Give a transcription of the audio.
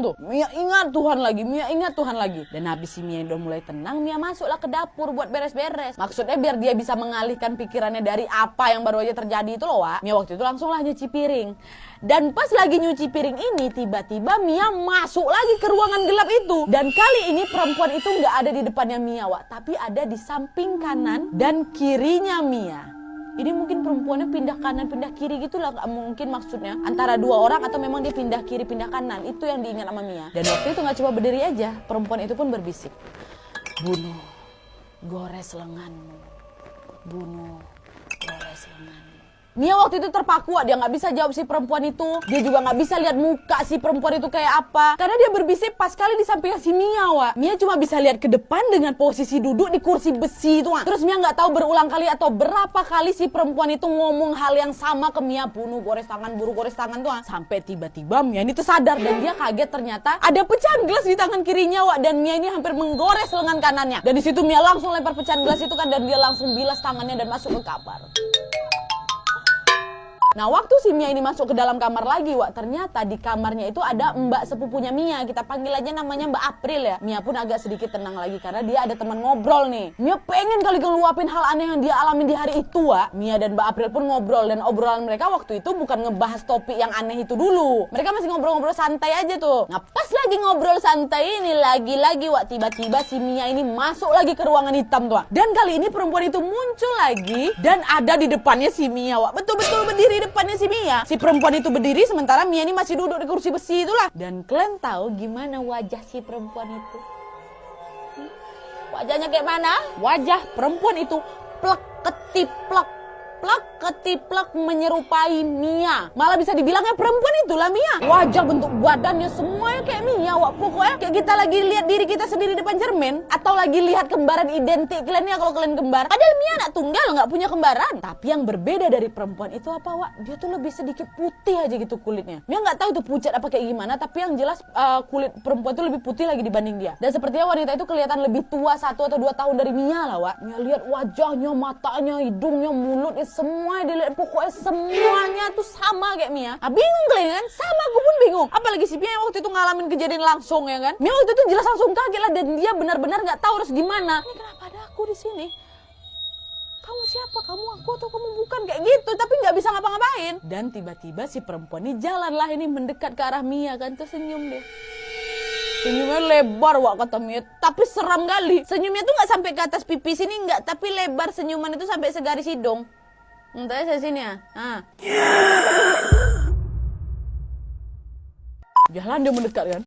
tuh. Mia ingat Tuhan lagi, Mia ingat Tuhan lagi. Dan habis si Mia udah mulai tenang, Mia masuklah ke dapur buat beres-beres. Maksudnya biar dia bisa mengalihkan pikirannya dari apa yang baru aja terjadi itu loh, Wak. Mia waktu itu langsunglah nyuci piring. Dan pas lagi nyuci piring ini, tiba-tiba Mia masuk lagi ke ruangan gelap itu. Dan kali ini perempuan itu nggak ada di depannya Mia, Wak, tapi ada di samping kanan dan kirinya Mia. Ini mungkin perempuannya pindah kanan, pindah kiri gitu lah. Mungkin maksudnya antara dua orang atau memang dia pindah kiri, pindah kanan. Itu yang diingat sama Mia. Dan waktu itu gak cuma berdiri aja. Perempuan itu pun berbisik. Bunuh, gores lenganmu. Bunuh, gores lenganmu. Mia waktu itu terpaku, dia nggak bisa jawab si perempuan itu. Dia juga nggak bisa lihat muka si perempuan itu kayak apa. Karena dia berbisik pas kali di samping si Mia, Wak. Mia cuma bisa lihat ke depan dengan posisi duduk di kursi besi itu, Wak. Terus Mia nggak tahu berulang kali atau berapa kali si perempuan itu ngomong hal yang sama ke Mia. Bunuh, gores tangan, buru gores tangan tuh, Wak. Sampai tiba-tiba Mia ini tersadar dan dia kaget ternyata ada pecahan gelas di tangan kirinya, Wak. Dan Mia ini hampir menggores lengan kanannya. Dan di situ Mia langsung lempar pecahan gelas itu kan, dan dia langsung bilas tangannya dan masuk ke kamar. Nah, waktu si Mia ini masuk ke dalam kamar lagi, Wak, ternyata di kamarnya itu ada mbak sepupunya Mia. Kita panggil aja namanya Mbak April ya. Mia pun agak sedikit tenang lagi karena dia ada teman ngobrol nih. Mia pengen kali ngeluapin hal aneh yang dia alami di hari itu, Wak. Mia dan Mbak April pun ngobrol, dan obrolan mereka waktu itu bukan ngebahas topik yang aneh itu dulu. Mereka masih ngobrol-ngobrol santai aja tuh. Nah, pas lagi ngobrol santai ini lagi-lagi, Wak, tiba-tiba si Mia ini masuk lagi ke ruangan hitam tuh, Wak. Dan kali ini perempuan itu muncul lagi dan ada di depannya si Mia, Wak. Betul-betul berdiri depannya si Mia. Si perempuan itu berdiri sementara Mia ini masih duduk di kursi besi itulah. Dan kalian tahu gimana wajah si perempuan itu? Wajahnya kayak mana? Wajah perempuan itu plek ketiplek, plek ketiplek menyerupai Mia. Malah bisa dibilangnya perempuan itulah Mia. Wajah, bentuk badannya semuanya kayak Mia, Wak. Pokoknya kayak kita lagi lihat diri kita sendiri depan cermin atau lagi lihat kembaran identik kalian ya kalau kalian kembar. Padahal Mia anak tunggal, nggak punya kembaran. Tapi yang berbeda dari perempuan itu apa, Wak? Dia tuh lebih sedikit putih aja gitu kulitnya. Mia nggak tahu itu pucat apa kayak gimana, tapi yang jelas kulit perempuan itu lebih putih lagi dibanding dia. Dan sepertinya wanita itu kelihatan lebih tua 1 atau 2 tahun dari Mia lah, Wak. Mia lihat wajahnya, matanya, hidungnya, mulutnya, semua dilihat, pokoknya semuanya tuh sama kayak Mia. Nah, bingung kalian kan? Sama, aku pun bingung. Apalagi si Mia yang waktu itu ngalamin kejadian langsung ya kan? Mia waktu itu jelas langsung kaget lah, dan dia benar-benar nggak tahu harus gimana. Ini kenapa ada aku di sini? Kamu siapa? Kamu aku atau kamu bukan? Kayak gitu, tapi nggak bisa ngapa-ngapain. Dan tiba-tiba si perempuan ini jalanlah ini mendekat ke arah Mia kan, tuh senyum deh. Senyumnya lebar, Wak, kata Mia. Tapi seram kali. Senyumnya tuh nggak sampai ke atas pipi sini nggak, tapi lebar senyuman itu sampai segaris hidung. Entah saya sini ya. Jalan dia mendekat kan.